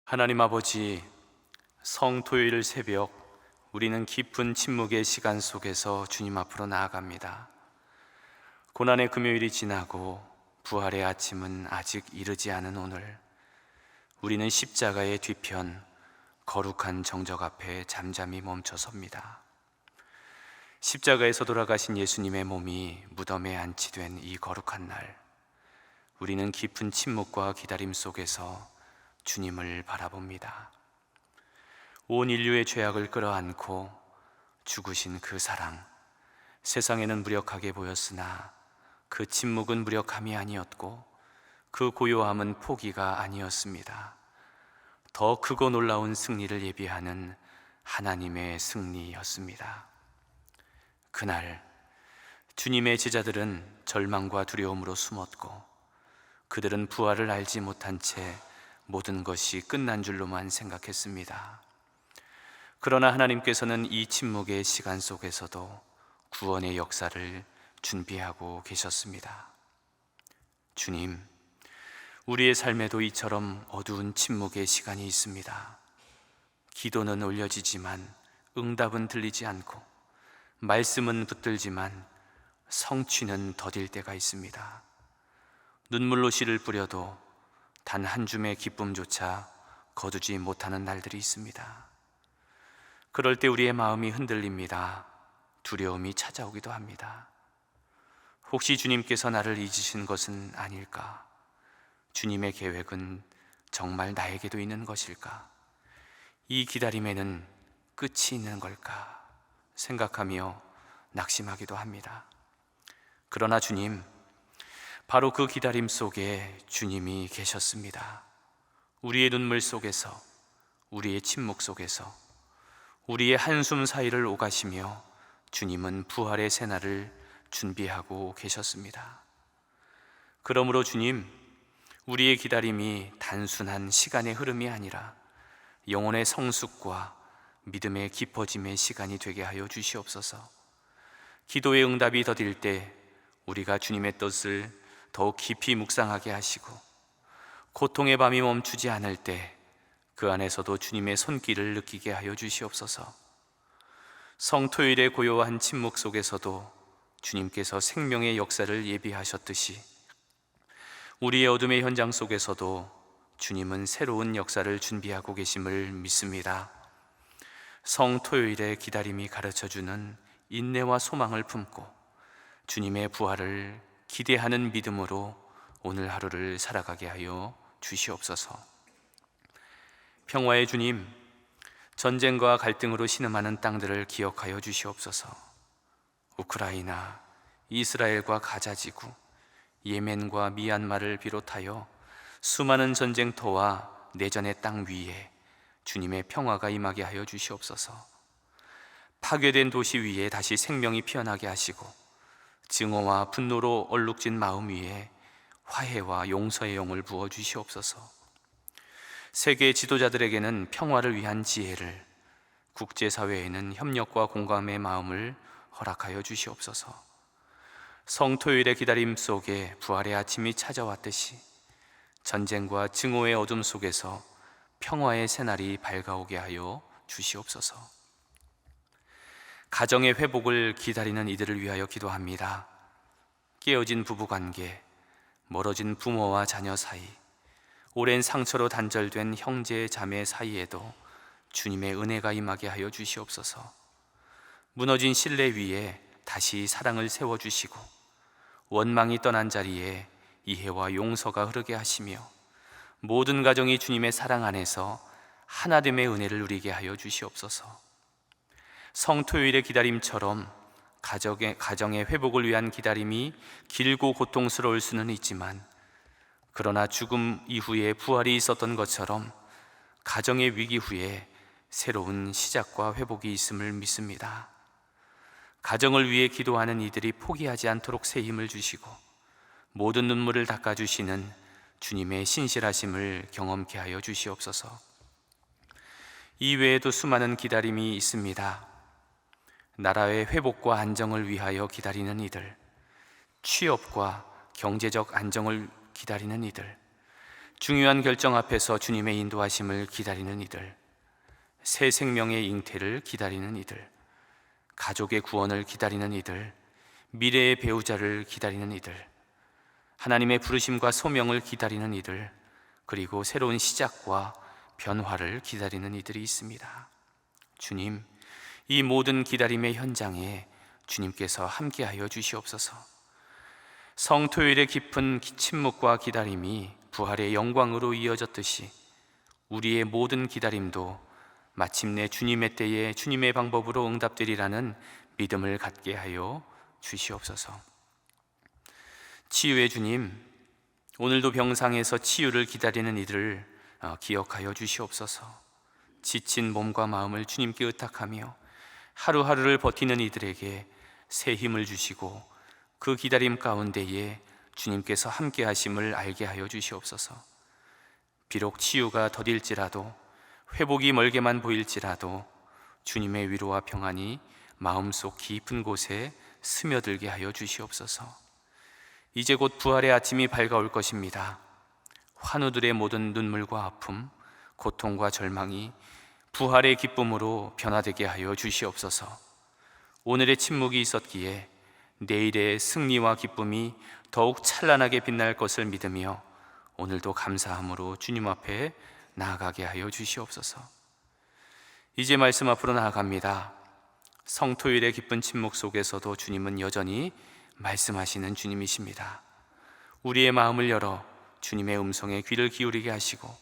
하나님 아버지, 성토요일 새벽 우리는 깊은 침묵의 시간 속에서 주님 앞으로 나아갑니다. 고난의 금요일이 지나고 부활의 아침은 아직 이르지 않은 오늘, 우리는 십자가의 뒤편 거룩한 정적 앞에 잠잠히 멈춰섭니다. 십자가에서 돌아가신 예수님의 몸이 무덤에 안치된 이 거룩한 날, 우리는 깊은 침묵과 기다림 속에서 주님을 바라봅니다. 온 인류의 죄악을 끌어안고 죽으신 그 사랑, 세상에는 무력하게 보였으나 그 침묵은 무력함이 아니었고 그 고요함은 포기가 아니었습니다. 더 크고 놀라운 승리를 예비하는 하나님의 승리였습니다. 그날 주님의 제자들은 절망과 두려움으로 숨었고 그들은 부활을 알지 못한 채 모든 것이 끝난 줄로만 생각했습니다. 그러나 하나님께서는 이 침묵의 시간 속에서도 구원의 역사를 준비하고 계셨습니다. 주님, 우리의 삶에도 이처럼 어두운 침묵의 시간이 있습니다. 기도는 올려지지만 응답은 들리지 않고, 말씀은 붙들지만 성취는 더딜 때가 있습니다. 눈물로 씨를 뿌려도 단 한 줌의 기쁨조차 거두지 못하는 날들이 있습니다. 그럴 때 우리의 마음이 흔들립니다. 두려움이 찾아오기도 합니다. 혹시 주님께서 나를 잊으신 것은 아닐까? 주님의 계획은 정말 나에게도 있는 것일까? 이 기다림에는 끝이 있는 걸까? 생각하며 낙심하기도 합니다. 그러나 주님, 바로 그 기다림 속에 주님이 계셨습니다. 우리의 눈물 속에서, 우리의 침묵 속에서, 우리의 한숨 사이를 오가시며 주님은 부활의 새날을 준비하고 계셨습니다. 그러므로 주님, 우리의 기다림이 단순한 시간의 흐름이 아니라 영혼의 성숙과 믿음의 깊어짐의 시간이 되게 하여 주시옵소서. 기도의 응답이 더딜 때 우리가 주님의 뜻을 더욱 깊이 묵상하게 하시고, 고통의 밤이 멈추지 않을 때 그 안에서도 주님의 손길을 느끼게 하여 주시옵소서. 성토요일의 고요한 침묵 속에서도 주님께서 생명의 역사를 예비하셨듯이 우리의 어둠의 현장 속에서도 주님은 새로운 역사를 준비하고 계심을 믿습니다. 성토요일의 기다림이 가르쳐주는 인내와 소망을 품고 주님의 부활을 기대하는 믿음으로 오늘 하루를 살아가게 하여 주시옵소서. 평화의 주님, 전쟁과 갈등으로 신음하는 땅들을 기억하여 주시옵소서. 우크라이나, 이스라엘과 가자지구, 예멘과 미얀마를 비롯하여 수많은 전쟁터와 내전의 땅 위에 주님의 평화가 임하게 하여 주시옵소서. 파괴된 도시 위에 다시 생명이 피어나게 하시고, 증오와 분노로 얼룩진 마음 위에 화해와 용서의 영을 부어 주시옵소서. 세계 지도자들에게는 평화를 위한 지혜를, 국제사회에는 협력과 공감의 마음을 허락하여 주시옵소서. 성토요일의 기다림 속에 부활의 아침이 찾아왔듯이 전쟁과 증오의 어둠 속에서 평화의 새날이 밝아오게 하여 주시옵소서. 가정의 회복을 기다리는 이들을 위하여 기도합니다. 깨어진 부부관계, 멀어진 부모와 자녀 사이, 오랜 상처로 단절된 형제 자매 사이에도 주님의 은혜가 임하게 하여 주시옵소서. 무너진 신뢰 위에 다시 사랑을 세워주시고, 원망이 떠난 자리에 이해와 용서가 흐르게 하시며, 모든 가정이 주님의 사랑 안에서 하나됨의 은혜를 누리게 하여 주시옵소서. 성토요일의 기다림처럼 가정의 회복을 위한 기다림이 길고 고통스러울 수는 있지만, 그러나 죽음 이후에 부활이 있었던 것처럼 가정의 위기 후에 새로운 시작과 회복이 있음을 믿습니다. 가정을 위해 기도하는 이들이 포기하지 않도록 새 힘을 주시고, 모든 눈물을 닦아주시는 주님의 신실하심을 경험케 하여 주시옵소서. 이 외에도 수많은 기다림이 있습니다. 나라의 회복과 안정을 위하여 기다리는 이들, 취업과 경제적 안정을 기다리는 이들, 중요한 결정 앞에서 주님의 인도하심을 기다리는 이들, 새 생명의 잉태를 기다리는 이들, 가족의 구원을 기다리는 이들, 미래의 배우자를 기다리는 이들, 하나님의 부르심과 소명을 기다리는 이들, 그리고 새로운 시작과 변화를 기다리는 이들이 있습니다. 주님, 이 모든 기다림의 현장에 주님께서 함께하여 주시옵소서. 성토요일의 깊은 침묵과 기다림이 부활의 영광으로 이어졌듯이 우리의 모든 기다림도 마침내 주님의 때에 주님의 방법으로 응답되리라는 믿음을 갖게 하여 주시옵소서. 치유의 주님, 오늘도 병상에서 치유를 기다리는 이들을 기억하여 주시옵소서. 지친 몸과 마음을 주님께 의탁하며 하루하루를 버티는 이들에게 새 힘을 주시고 그 기다림 가운데에 주님께서 함께 하심을 알게 하여 주시옵소서. 비록 치유가 더딜지라도, 회복이 멀게만 보일지라도 주님의 위로와 평안이 마음속 깊은 곳에 스며들게 하여 주시옵소서. 이제 곧 부활의 아침이 밝아올 것입니다. 환우들의 모든 눈물과 아픔, 고통과 절망이 부활의 기쁨으로 변화되게 하여 주시옵소서. 오늘의 침묵이 있었기에 내일의 승리와 기쁨이 더욱 찬란하게 빛날 것을 믿으며 오늘도 감사함으로 주님 앞에 나아가게 하여 주시옵소서. 이제 말씀 앞으로 나아갑니다. 성토일의 기쁜 침묵 속에서도 주님은 여전히 말씀하시는 주님이십니다. 우리의 마음을 열어 주님의 음성에 귀를 기울이게 하시고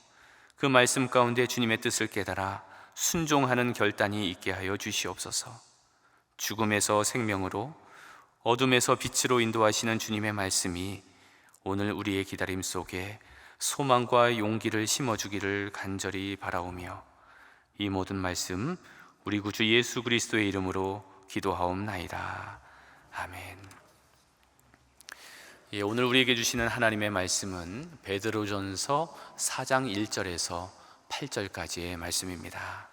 그 말씀 가운데 주님의 뜻을 깨달아 순종하는 결단이 있게 하여 주시옵소서. 죽음에서 생명으로, 어둠에서 빛으로 인도하시는 주님의 말씀이 오늘 우리의 기다림 속에 소망과 용기를 심어주기를 간절히 바라오며 이 모든 말씀 우리 구주 예수 그리스도의 이름으로 기도하옵나이다. 아멘. 오늘 우리에게 주시는 하나님의 말씀은 베드로전서 4장 1절에서 8절까지의 말씀입니다.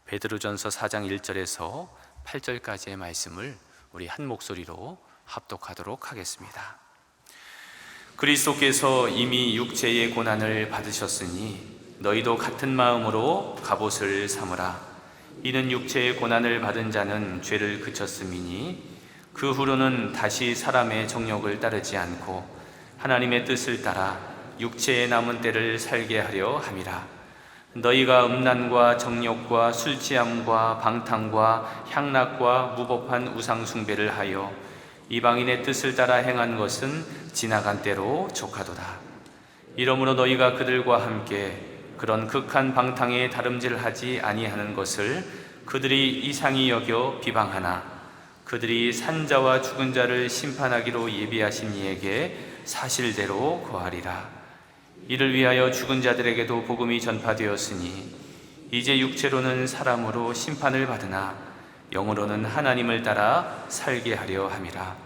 베드로전서 4장 1절에서 8절까지의 말씀을 우리 한 목소리로 합독하도록 하겠습니다. 그리스도께서 이미 육체의 고난을 받으셨으니 너희도 같은 마음으로 갑옷을 삼으라. 이는 육체의 고난을 받은 자는 죄를 그쳤음이니 그 후로는 다시 사람의 정욕을 따르지 않고 하나님의 뜻을 따라 육체의 남은 때를 살게 하려 함이라. 너희가 음란과 정욕과 술취함과 방탕과 향락과 무법한 우상 숭배를 하여 이방인의 뜻을 따라 행한 것은 지나간 때로 족하도다. 이러므로 너희가 그들과 함께 그런 극한 방탕에 다름질하지 아니하는 것을 그들이 이상히 여겨 비방하나 그들이 산자와 죽은 자를 심판하기로 예비하신 이에게 사실대로 거하리라. 이를 위하여 죽은 자들에게도 복음이 전파되었으니 이제 육체로는 사람으로 심판을 받으나 영으로는 하나님을 따라 살게 하려 함이라.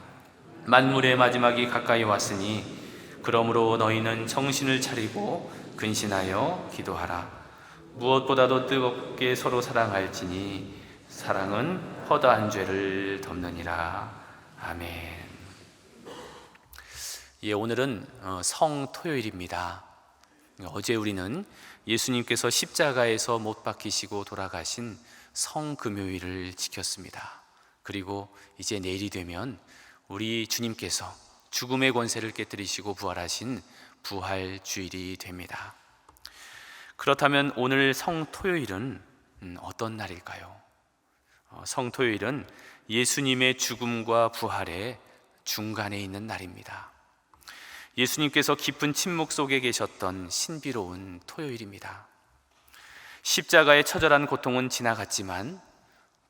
만물의 마지막이 가까이 왔으니 그러므로 너희는 정신을 차리고 근신하여 기도하라. 무엇보다도 뜨겁게 서로 사랑할지니 사랑은 허다한 죄를 덮느니라. 아멘. 오늘은 성토요일입니다. 어제 우리는 예수님께서 십자가에서 못 박히시고 돌아가신 성금요일을 지켰습니다. 그리고 이제 내일이 되면 우리 주님께서 죽음의 권세를 깨뜨리시고 부활하신 부활주일이 됩니다. 그렇다면 오늘 성토요일은 어떤 날일까요? 성토요일은 예수님의 죽음과 부활의 중간에 있는 날입니다. 예수님께서 깊은 침묵 속에 계셨던 신비로운 토요일입니다. 십자가의 처절한 고통은 지나갔지만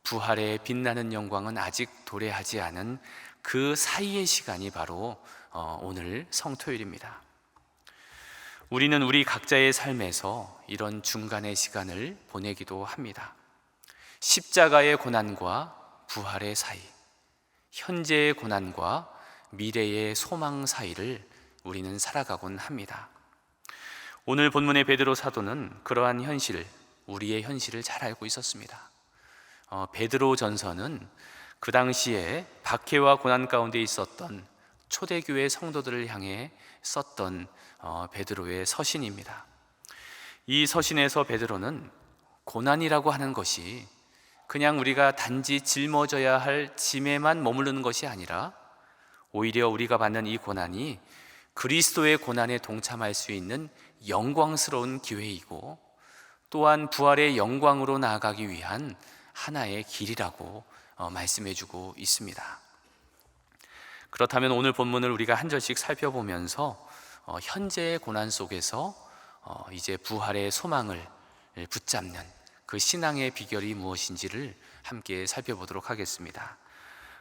부활의 빛나는 영광은 아직 도래하지 않은 그 사이의 시간이 바로 오늘 성토요일입니다. 우리는 우리 각자의 삶에서 이런 중간의 시간을 보내기도 합니다. 십자가의 고난과 부활의 사이, 현재의 고난과 미래의 소망 사이를 우리는 살아가곤 합니다. 오늘 본문의 베드로 사도는 그러한 현실, 우리의 현실을 잘 알고 있었습니다. 베드로 전서는 그 당시에 박해와 고난 가운데 있었던 초대교회 성도들을 향해 썼던 베드로의 서신입니다. 이 서신에서 베드로는 고난이라고 하는 것이 그냥 우리가 단지 짊어져야 할 짐에만 머무르는 것이 아니라 오히려 우리가 받는 이 고난이 그리스도의 고난에 동참할 수 있는 영광스러운 기회이고 또한 부활의 영광으로 나아가기 위한 하나의 길이라고 말씀해주고 있습니다. 그렇다면 오늘 본문을 우리가 한 절씩 살펴보면서 현재의 고난 속에서 이제 부활의 소망을 붙잡는 그 신앙의 비결이 무엇인지를 함께 살펴보도록 하겠습니다.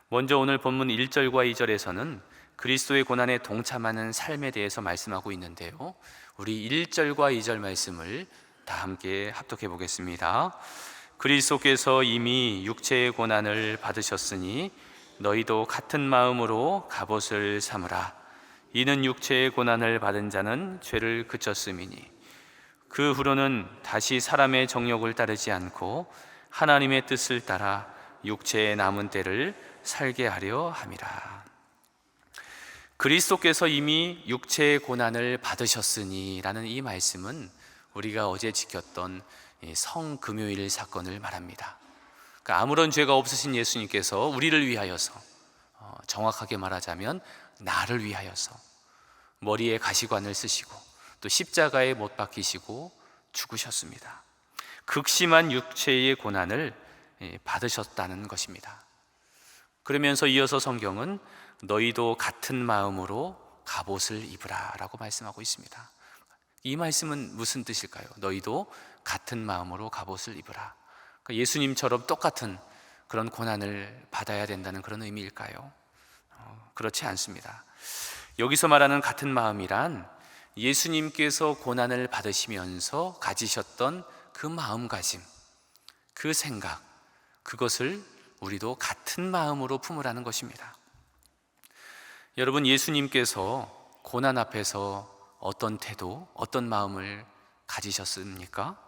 먼저 오늘 본문 1절과 2절에서는 그리스도의 고난에 동참하는 삶에 대해서 말씀하고 있는데요, 우리 1절과 2절 말씀을 다 함께 합독해 보겠습니다. 그리스도께서 이미 육체의 고난을 받으셨으니 너희도 같은 마음으로 갑옷을 삼으라. 이는 육체의 고난을 받은 자는 죄를 그쳤음이니 그 후로는 다시 사람의 정욕을 따르지 않고 하나님의 뜻을 따라 육체의 남은 때를 살게 하려 함이라. 그리스도께서 이미 육체의 고난을 받으셨으니 라는 이 말씀은 우리가 어제 지켰던 성금요일 사건을 말합니다. 그러니까 아무런 죄가 없으신 예수님께서 우리를 위하여서, 정확하게 말하자면 나를 위하여서 머리에 가시관을 쓰시고 또 십자가에 못 박히시고 죽으셨습니다. 극심한 육체의 고난을 받으셨다는 것입니다. 그러면서 이어서 성경은 너희도 같은 마음으로 갑옷을 입으라 라고 말씀하고 있습니다. 이 말씀은 무슨 뜻일까요? 너희도 같은 마음으로 갑옷을 입으라. 그러니까 예수님처럼 똑같은 그런 고난을 받아야 된다는 그런 의미일까요? 그렇지 않습니다. 여기서 말하는 같은 마음이란 예수님께서 고난을 받으시면서 가지셨던 그 마음가짐, 그 생각, 그것을 우리도 같은 마음으로 품으라는 것입니다. 여러분, 예수님께서 고난 앞에서 어떤 태도, 어떤 마음을 가지셨습니까?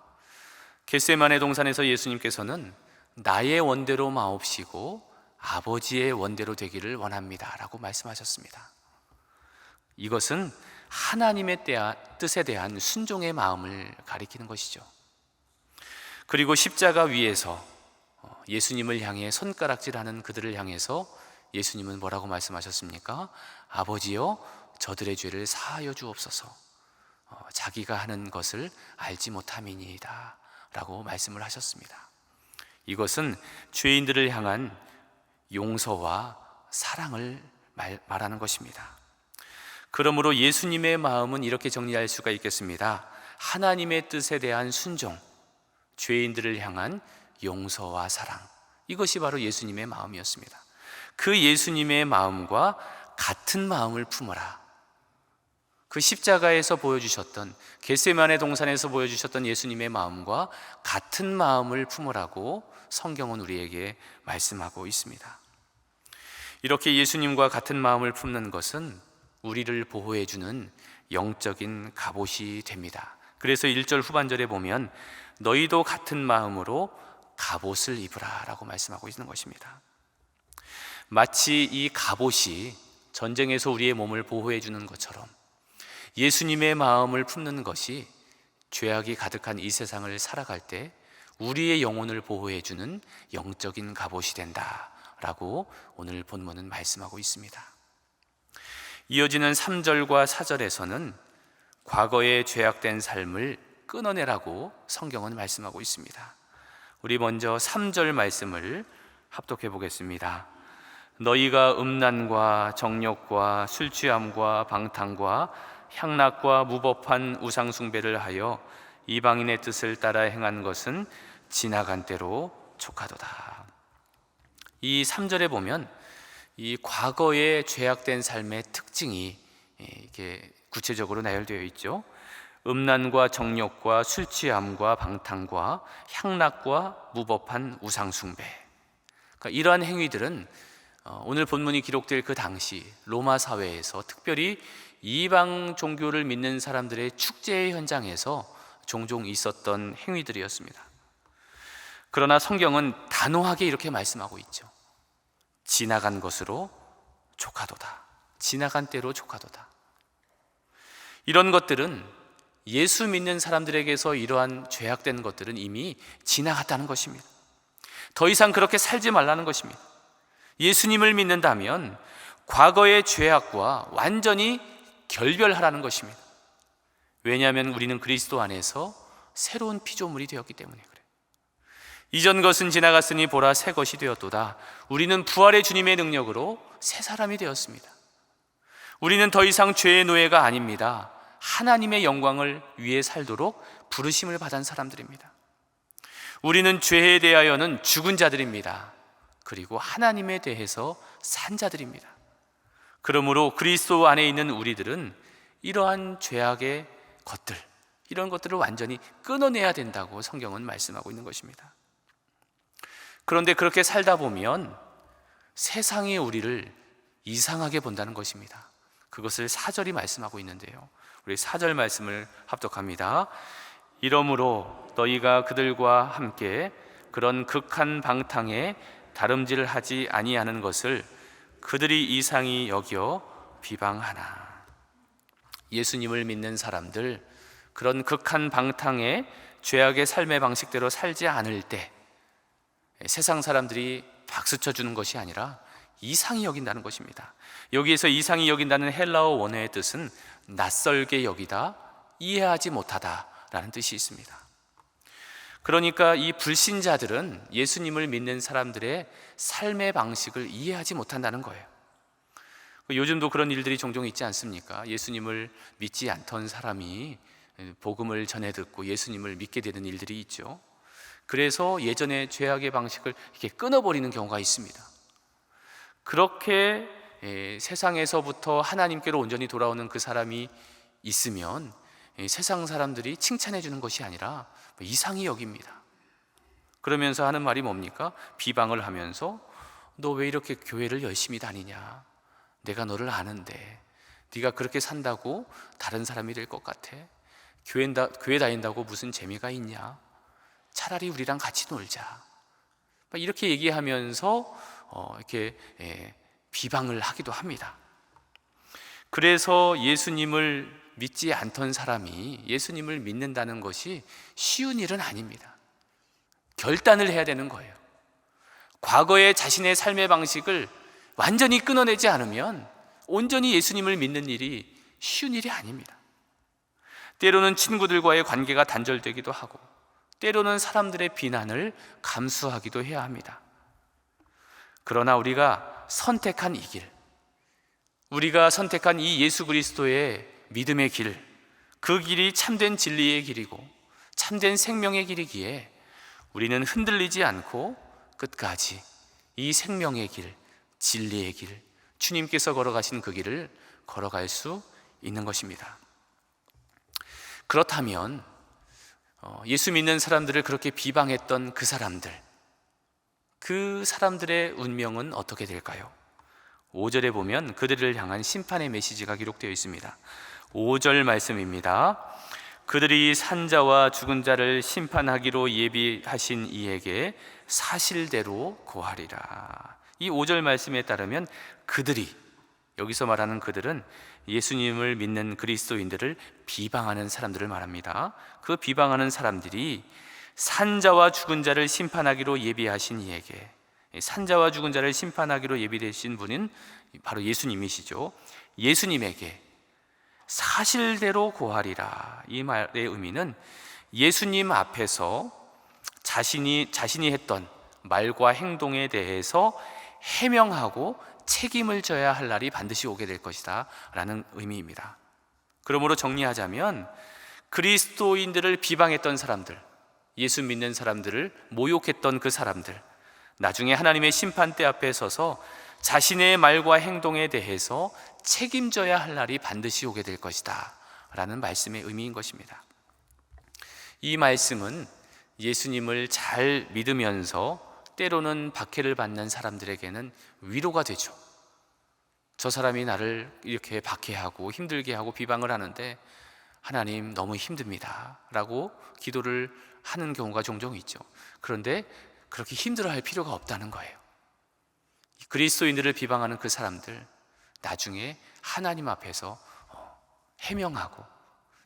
겟세마네 동산에서 예수님께서는 나의 원대로 마옵시고 아버지의 원대로 되기를 원합니다 라고 말씀하셨습니다. 이것은 하나님의 뜻에 대한 순종의 마음을 가리키는 것이죠. 그리고 십자가 위에서 예수님을 향해 손가락질하는 그들을 향해서 예수님은 뭐라고 말씀하셨습니까? 아버지여 저들의 죄를 사하여 주옵소서. 자기가 하는 것을 알지 못함이니이다 라고 말씀을 하셨습니다. 이것은 죄인들을 향한 용서와 사랑을 말하는 것입니다. 그러므로 예수님의 마음은 이렇게 정리할 수가 있겠습니다. 하나님의 뜻에 대한 순종, 죄인들을 향한 용서와 사랑, 이것이 바로 예수님의 마음이었습니다. 그 예수님의 마음과 같은 마음을 품어라. 그 십자가에서 보여주셨던, 겟세마네 동산에서 보여주셨던 예수님의 마음과 같은 마음을 품으라고 성경은 우리에게 말씀하고 있습니다. 이렇게 예수님과 같은 마음을 품는 것은 우리를 보호해주는 영적인 갑옷이 됩니다. 그래서 1절 후반절에 보면 너희도 같은 마음으로 갑옷을 입으라 라고 말씀하고 있는 것입니다. 마치 이 갑옷이 전쟁에서 우리의 몸을 보호해주는 것처럼 예수님의 마음을 품는 것이 죄악이 가득한 이 세상을 살아갈 때 우리의 영혼을 보호해주는 영적인 갑옷이 된다라고 오늘 본문은 말씀하고 있습니다. 이어지는 3절과 4절에서는 과거의 죄악된 삶을 끊어내라고 성경은 말씀하고 있습니다. 우리 먼저 3절 말씀을 합독해 보겠습니다. 너희가 음란과 정욕과 술 취함과 방탕과 향락과 무법한 우상 숭배를 하여 이방인의 뜻을 따라 행한 것은 지나간 때로 족하도다. 이 3절에 보면 이 과거의 죄악된 삶의 특징이 이렇게 구체적으로 나열되어 있죠. 음란과 정욕과 술 취함과 방탕과 향락과 무법한 우상 숭배. 그러니까 이러한 행위들은 오늘 본문이 기록될 그 당시 로마 사회에서 특별히 이방 종교를 믿는 사람들의 축제의 현장에서 종종 있었던 행위들이었습니다. 그러나 성경은 단호하게 이렇게 말씀하고 있죠. 지나간 것으로 족하도다. 지나간 때로 족하도다. 이런 것들은 예수 믿는 사람들에게서 이러한 죄악된 것들은 이미 지나갔다는 것입니다. 더 이상 그렇게 살지 말라는 것입니다. 예수님을 믿는다면 과거의 죄악과 완전히 결별하라는 것입니다. 왜냐하면 우리는 그리스도 안에서 새로운 피조물이 되었기 때문에 그래요. 이전 것은 지나갔으니 보라 새 것이 되었도다. 우리는 부활의 주님의 능력으로 새 사람이 되었습니다. 우리는 더 이상 죄의 노예가 아닙니다. 하나님의 영광을 위해 살도록 부르심을 받은 사람들입니다. 우리는 죄에 대하여는 죽은 자들입니다. 그리고 하나님에 대해서 산 자들입니다. 그러므로 그리스도 안에 있는 우리들은 이러한 죄악의 것들, 이런 것들을 완전히 끊어내야 된다고 성경은 말씀하고 있는 것입니다. 그런데 그렇게 살다 보면 세상이 우리를 이상하게 본다는 것입니다. 그것을 4절이 말씀하고 있는데요, 우리 4절 말씀을 합독합니다. 이러므로 너희가 그들과 함께 그런 극한 방탕에 다름질을 하지 아니하는 것을 그들이 이상히 여겨 비방하나. 예수님을 믿는 사람들, 그런 극한 방탕에 죄악의 삶의 방식대로 살지 않을 때 세상 사람들이 박수쳐 주는 것이 아니라 이상히 여긴다는 것입니다. 여기에서 이상히 여긴다는 헬라어 원어의 뜻은 낯설게 여기다, 이해하지 못하다 라는 뜻이 있습니다. 그러니까 이 불신자들은 예수님을 믿는 사람들의 삶의 방식을 이해하지 못한다는 거예요. 요즘도 그런 일들이 종종 있지 않습니까? 예수님을 믿지 않던 사람이 복음을 전해 듣고 예수님을 믿게 되는 일들이 있죠. 그래서 예전의 죄악의 방식을 이렇게 끊어버리는 경우가 있습니다. 그렇게 세상에서부터 하나님께로 온전히 돌아오는 그 사람이 있으면 세상 사람들이 칭찬해 주는 것이 아니라 이상히 여깁니다. 그러면서 하는 말이 뭡니까? 비방을 하면서 너 왜 이렇게 교회를 열심히 다니냐? 내가 너를 아는데 네가 그렇게 산다고 다른 사람이 될 것 같아? 교회 다닌다고 무슨 재미가 있냐? 차라리 우리랑 같이 놀자. 이렇게 얘기하면서 이렇게 비방을 하기도 합니다. 그래서 예수님을 믿지 않던 사람이 예수님을 믿는다는 것이 쉬운 일은 아닙니다. 결단을 해야 되는 거예요. 과거의 자신의 삶의 방식을 완전히 끊어내지 않으면 온전히 예수님을 믿는 일이 쉬운 일이 아닙니다. 때로는 친구들과의 관계가 단절되기도 하고, 때로는 사람들의 비난을 감수하기도 해야 합니다. 그러나 우리가 선택한 이 길, 우리가 선택한 이 예수 그리스도의 믿음의 길, 그 길이 참된 진리의 길이고 참된 생명의 길이기에 우리는 흔들리지 않고 끝까지 이 생명의 길, 진리의 길, 주님께서 걸어가신 그 길을 걸어갈 수 있는 것입니다. 그렇다면 예수 믿는 사람들을 그렇게 비방했던 그 사람들의 운명은 어떻게 될까요? 5절에 보면 그들을 향한 심판의 메시지가 기록되어 있습니다. 5절 말씀입니다. 그들이 산자와 죽은 자를 심판하기로 예비하신 이에게 사실대로 고하리라. 이 5절 말씀에 따르면 그들이, 여기서 말하는 그들은 예수님을 믿는 그리스도인들을 비방하는 사람들을 말합니다. 그 비방하는 사람들이 산자와 죽은 자를 심판하기로 예비하신 이에게, 산자와 죽은 자를 심판하기로 예비되신 분은 바로 예수님이시죠. 예수님에게 사실대로 고하리라. 이 말의 의미는 예수님 앞에서 자신이 했던 말과 행동에 대해서 해명하고 책임을 져야 할 날이 반드시 오게 될 것이다 라는 의미입니다. 그러므로 정리하자면 그리스도인들을 비방했던 사람들, 예수 믿는 사람들을 모욕했던 그 사람들, 나중에 하나님의 심판대 앞에 서서 자신의 말과 행동에 대해서 책임져야 할 날이 반드시 오게 될 것이다 라는 말씀의 의미인 것입니다. 이 말씀은 예수님을 잘 믿으면서 때로는 박해를 받는 사람들에게는 위로가 되죠. 저 사람이 나를 이렇게 박해하고 힘들게 하고 비방을 하는데 하나님 너무 힘듭니다 라고 기도를 하는 경우가 종종 있죠. 그런데 그렇게 힘들어할 필요가 없다는 거예요. 그리스도인들을 비방하는 그 사람들, 나중에 하나님 앞에서 해명하고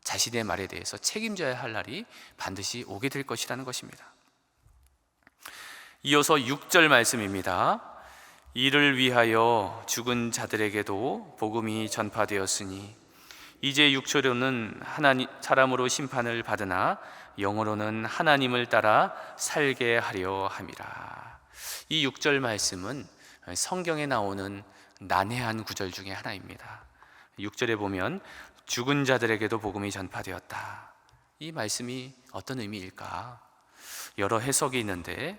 자신의 말에 대해서 책임져야 할 날이 반드시 오게 될 것이라는 것입니다. 이어서 6절 말씀입니다. 이를 위하여 죽은 자들에게도 복음이 전파되었으니 이제 육체로는 사람으로 심판을 받으나 영으로는 하나님을 따라 살게 하려 함이라. 이 6절 말씀은 성경에 나오는 난해한 구절 중에 하나입니다. 6절에 보면 죽은 자들에게도 복음이 전파되었다. 이 말씀이 어떤 의미일까? 여러 해석이 있는데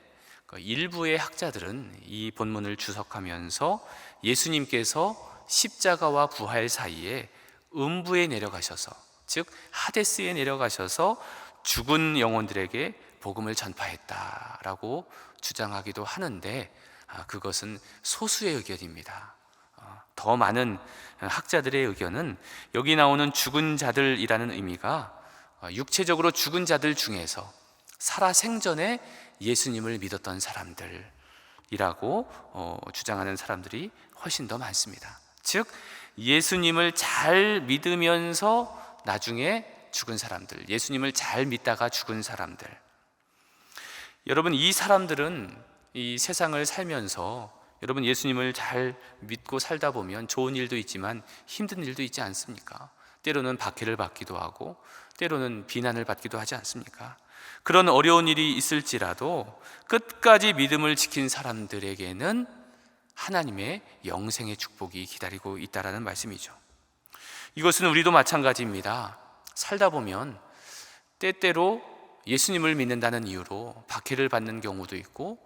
일부의 학자들은 이 본문을 주석하면서 예수님께서 십자가와 부활 사이에 음부에 내려가셔서, 즉 하데스에 내려가셔서 죽은 영혼들에게 복음을 전파했다라고 주장하기도 하는데 그것은 소수의 의견입니다. 더 많은 학자들의 의견은 여기 나오는 죽은 자들이라는 의미가 육체적으로 죽은 자들 중에서 살아생전에 예수님을 믿었던 사람들이라고 주장하는 사람들이 훨씬 더 많습니다. 즉 예수님을 잘 믿으면서 나중에 죽은 사람들, 예수님을 잘 믿다가 죽은 사람들. 여러분, 이 사람들은 이 세상을 살면서 여러분 예수님을 잘 믿고 살다 보면 좋은 일도 있지만 힘든 일도 있지 않습니까? 때로는 박해를 받기도 하고 때로는 비난을 받기도 하지 않습니까? 그런 어려운 일이 있을지라도 끝까지 믿음을 지킨 사람들에게는 하나님의 영생의 축복이 기다리고 있다라는 말씀이죠. 이것은 우리도 마찬가지입니다. 살다 보면 때때로 예수님을 믿는다는 이유로 박해를 받는 경우도 있고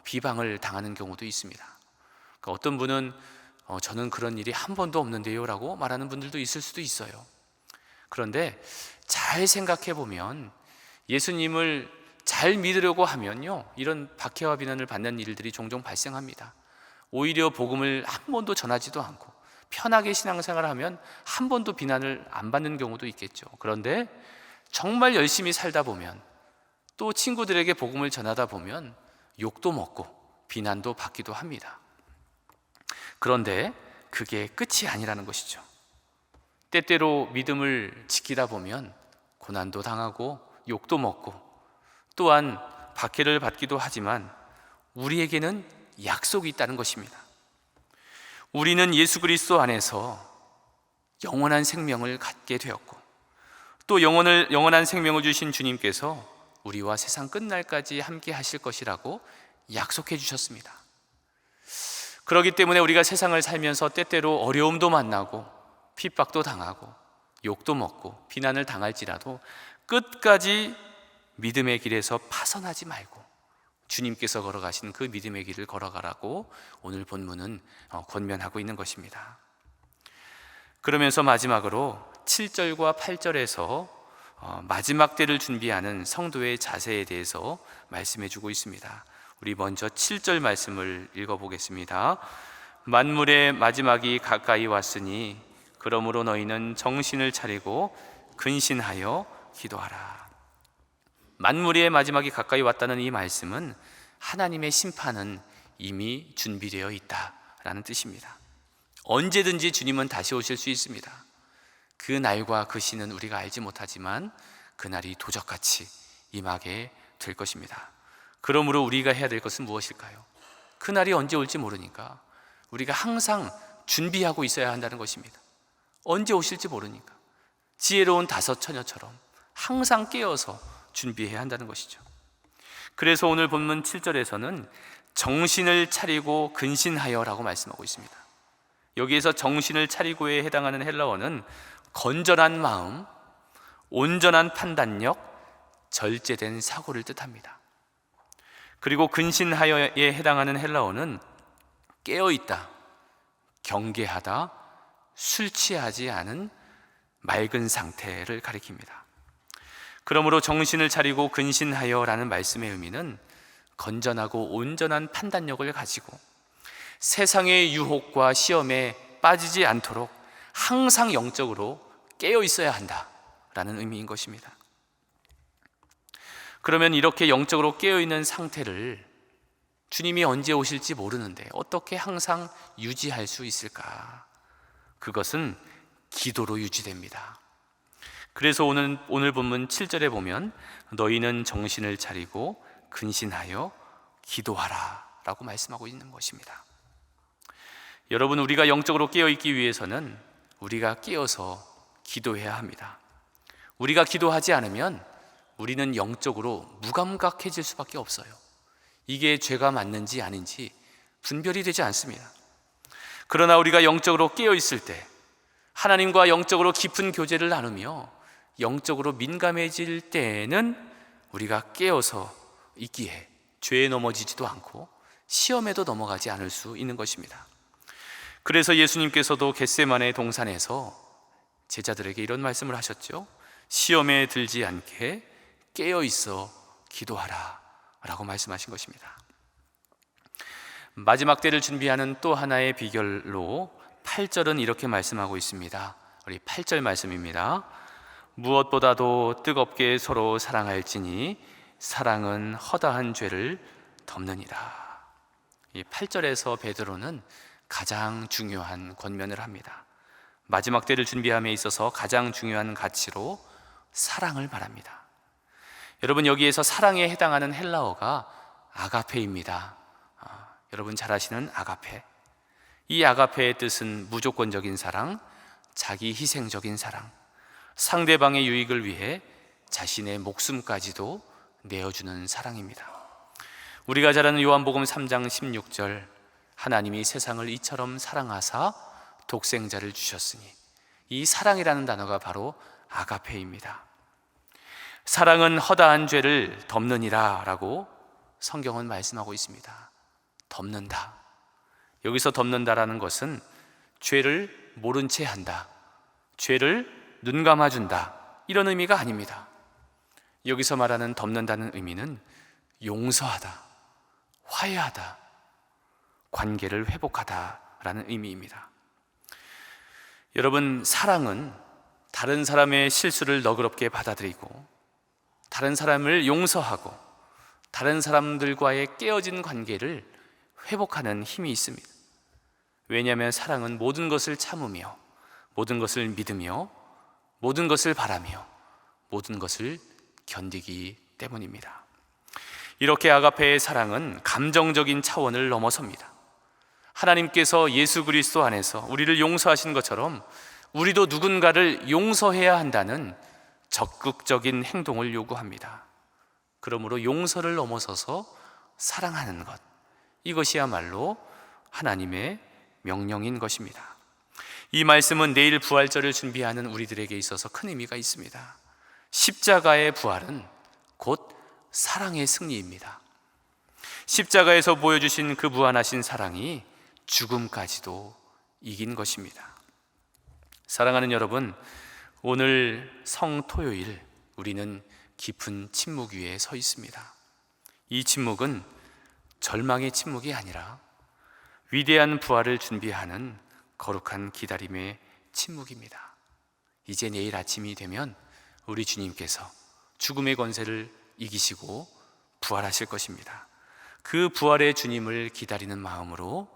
비방을 당하는 경우도 있습니다. 그러니까 어떤 분은 저는 그런 일이 한 번도 없는데요 라고 말하는 분들도 있을 수도 있어요. 그런데 잘 생각해 보면 예수님을 잘 믿으려고 하면요, 이런 박해와 비난을 받는 일들이 종종 발생합니다. 오히려 복음을 한 번도 전하지도 않고 편하게 신앙생활을 하면 한 번도 비난을 안 받는 경우도 있겠죠. 그런데 정말 열심히 살다 보면 또 친구들에게 복음을 전하다 보면 욕도 먹고 비난도 받기도 합니다. 그런데 그게 끝이 아니라는 것이죠. 때때로 믿음을 지키다 보면 고난도 당하고 욕도 먹고 또한 박해를 받기도 하지만 우리에게는 약속이 있다는 것입니다. 우리는 예수 그리스도 안에서 영원한 생명을 갖게 되었고 또 영원한 생명을 주신 주님께서 우리와 세상 끝날까지 함께 하실 것이라고 약속해 주셨습니다. 그렇기 때문에 우리가 세상을 살면서 때때로 어려움도 만나고 핍박도 당하고 욕도 먹고 비난을 당할지라도 끝까지 믿음의 길에서 파선하지 말고 주님께서 걸어가신 그 믿음의 길을 걸어가라고 오늘 본문은 권면하고 있는 것입니다. 그러면서 마지막으로 7절과 8절에서 마지막 때를 준비하는 성도의 자세에 대해서 말씀해 주고 있습니다. 우리 먼저 7절 말씀을 읽어보겠습니다. 만물의 마지막이 가까이 왔으니 그러므로 너희는 정신을 차리고 근신하여 기도하라. 만물의 마지막이 가까이 왔다는 이 말씀은 하나님의 심판은 이미 준비되어 있다라는 뜻입니다. 언제든지 주님은 다시 오실 수 있습니다. 그 날과 그 시는 우리가 알지 못하지만 그날이 도적같이 임하게 될 것입니다. 그러므로 우리가 해야 될 것은 무엇일까요? 그날이 언제 올지 모르니까 우리가 항상 준비하고 있어야 한다는 것입니다. 언제 오실지 모르니까 지혜로운 다섯 처녀처럼 항상 깨어서 준비해야 한다는 것이죠. 그래서 오늘 본문 7절에서는 정신을 차리고 근신하여 라고 말씀하고 있습니다. 여기에서 정신을 차리고에 해당하는 헬라어는 건전한 마음, 온전한 판단력, 절제된 사고를 뜻합니다. 그리고 근신하여에 해당하는 헬라어는 깨어있다, 경계하다, 술 취하지 않은 맑은 상태를 가리킵니다. 그러므로 정신을 차리고 근신하여라는 말씀의 의미는 건전하고 온전한 판단력을 가지고 세상의 유혹과 시험에 빠지지 않도록 항상 영적으로 깨어 있어야 한다라는 의미인 것입니다. 그러면 이렇게 영적으로 깨어 있는 상태를 주님이 언제 오실지 모르는데 어떻게 항상 유지할 수 있을까? 그것은 기도로 유지됩니다. 그래서 오늘 본문 7절에 보면 너희는 정신을 차리고 근신하여 기도하라 라고 말씀하고 있는 것입니다. 여러분, 우리가 영적으로 깨어있기 위해서는 우리가 깨어서 기도해야 합니다. 우리가 기도하지 않으면 우리는 영적으로 무감각해질 수밖에 없어요. 이게 죄가 맞는지 아닌지 분별이 되지 않습니다. 그러나 우리가 영적으로 깨어있을 때, 하나님과 영적으로 깊은 교제를 나누며 영적으로 민감해질 때에는 우리가 깨어서 있기에 죄에 넘어지지도 않고 시험에도 넘어가지 않을 수 있는 것입니다. 그래서 예수님께서도 겟세마네 동산에서 제자들에게 이런 말씀을 하셨죠. 시험에 들지 않게 깨어있어 기도하라 라고 말씀하신 것입니다. 마지막 때를 준비하는 또 하나의 비결로 8절은 이렇게 말씀하고 있습니다. 우리 8절 말씀입니다. 무엇보다도 뜨겁게 서로 사랑할지니 사랑은 허다한 죄를 덮느니라. 이 8절에서 베드로는 가장 중요한 권면을 합니다. 마지막 때를 준비함에 있어서 가장 중요한 가치로 사랑을 말합니다. 여러분, 여기에서 사랑에 해당하는 헬라어가 아가페입니다. 여러분 잘 아시는 아가페. 이 아가페의 뜻은 무조건적인 사랑, 자기 희생적인 사랑, 상대방의 유익을 위해 자신의 목숨까지도 내어주는 사랑입니다. 우리가 잘 아는 요한복음 3장 16절, 하나님이 세상을 이처럼 사랑하사 독생자를 주셨으니, 이 사랑이라는 단어가 바로 아가페입니다. 사랑은 허다한 죄를 덮느니라 라고 성경은 말씀하고 있습니다. 덮는다. 여기서 덮는다라는 것은 죄를 모른 채 한다, 죄를 눈 감아준다, 이런 의미가 아닙니다. 여기서 말하는 덮는다는 의미는 용서하다, 화해하다, 관계를 회복하다라는 의미입니다. 여러분, 사랑은 다른 사람의 실수를 너그럽게 받아들이고 다른 사람을 용서하고 다른 사람들과의 깨어진 관계를 회복하는 힘이 있습니다. 왜냐하면 사랑은 모든 것을 참으며 모든 것을 믿으며 모든 것을 바라며 모든 것을 견디기 때문입니다. 이렇게 아가페의 사랑은 감정적인 차원을 넘어섭니다. 하나님께서 예수 그리스도 안에서 우리를 용서하신 것처럼 우리도 누군가를 용서해야 한다는 적극적인 행동을 요구합니다. 그러므로 용서를 넘어서서 사랑하는 것, 이것이야말로 하나님의 명령인 것입니다. 이 말씀은 내일 부활절을 준비하는 우리들에게 있어서 큰 의미가 있습니다. 십자가의 부활은 곧 사랑의 승리입니다. 십자가에서 보여주신 그 무한하신 사랑이 죽음까지도 이긴 것입니다. 사랑하는 여러분, 오늘 성토요일 우리는 깊은 침묵 위에 서 있습니다. 이 침묵은 절망의 침묵이 아니라 위대한 부활을 준비하는 거룩한 기다림의 침묵입니다. 이제 내일 아침이 되면 우리 주님께서 죽음의 권세를 이기시고 부활하실 것입니다. 그 부활의 주님을 기다리는 마음으로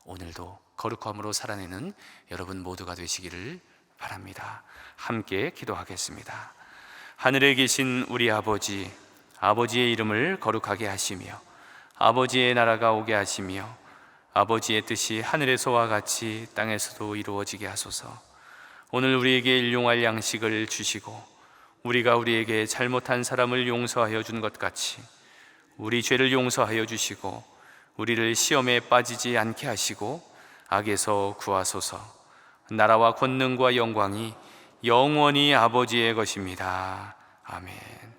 오늘도 거룩함으로 살아내는 여러분 모두가 되시기를 바랍니다. 함께 기도하겠습니다. 하늘에 계신 우리 아버지, 아버지의 이름을 거룩하게 하시며 아버지의 나라가 오게 하시며 아버지의 뜻이 하늘에서와 같이 땅에서도 이루어지게 하소서. 오늘 우리에게 일용할 양식을 주시고 우리가 우리에게 잘못한 사람을 용서하여 준 것 같이 우리 죄를 용서하여 주시고 우리를 시험에 빠지지 않게 하시고 악에서 구하소서. 나라와 권능과 영광이 영원히 아버지의 것입니다. 아멘.